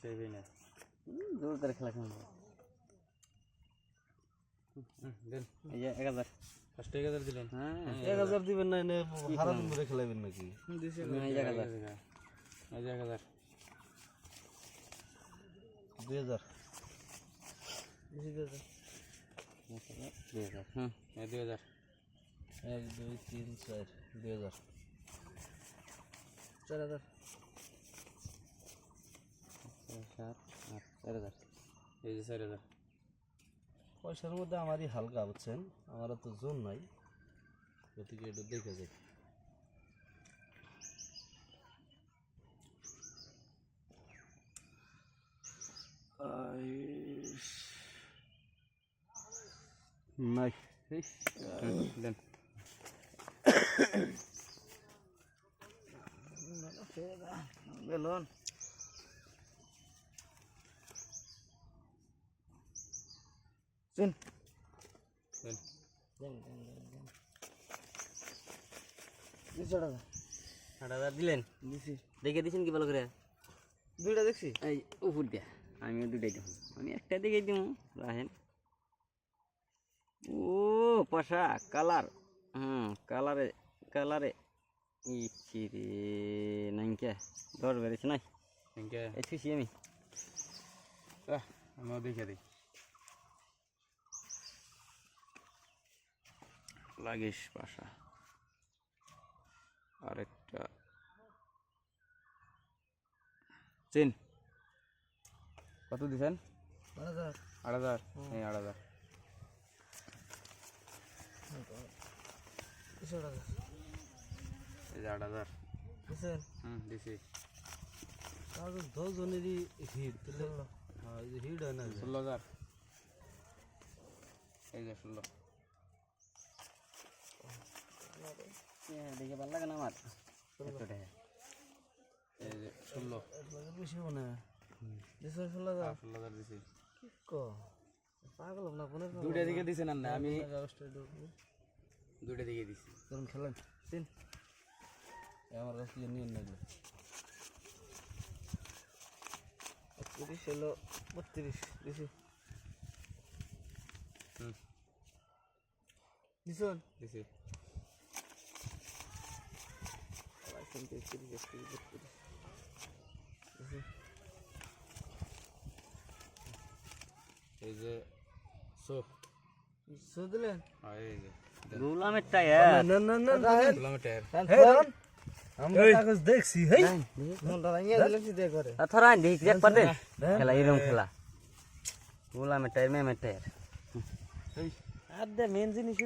চাইবে না জোর করে খেলা খেলবো দেন এই যে 1000 ফার্স্ট 1000 দিলেন হ্যাঁ 1000 দিবেন না এনে হারা দিন ধরে খেলাবেন নাকি দিছে এই 1000 এই 1000 2000 2000 এই 2000 1 2 3 4 2000 4000 7 8 4000 এই যে 4000 পয়সার মধ্যে আমারই হালকা বুঝছেন আমার তো জোন নাই গতিকে এটা দেখে যাই নাই দেন বেলুন শুন দেন 8000 দিলেন দিছি দেখে দিছেন কি ভালো করে দুইটা দেখছি এই উপর দিয়া আমিও দুটাই দেব আমি একটা দিকে দিব রাহেন ও পাশা কালার কালারে কালারে ইচ্ছি রে নাইকে দর বেড়েছে নাই থ্যাংক ইউ এসেছি আমি আমিও দেখে দিই লাগিস পাশা আরেকটা চেন কত দিছেন 8000 8000 এই 8000 এই যে 8000 বুঝছেন দিছি তাহলে 10 জনেরই হিট তাহলে হ্যাঁ এই হিট হয় না 16000 এই যে 16 দেখে ভালো লাগে না আমার এতটা এই যে 16 বেশি মনে দিছে 16000 16000 দিছি কি ক পাগল না কোন দুইটা দিকে দিছেন না আমি আগস্টে ঢুকবো দুইটা দিকে দিছি তখন খেলেন তিন আমার কাছে নিয়ে নিল 31 হলো 32 দিছি দিছন দিছি এই যে সোপ দিলেন এই যে গুলামের টায়ার না না না রাহেন কিলোমিটার আমরা কাগজ দেখছি হেই মনটা ভাঙিয়ে দিলে কি দেখ করে থরা দেখ দেখ পারতেন খেলা এরকম খেলা গুলামের টায়ার মেমের টায়ার আর দে মেন জিনিস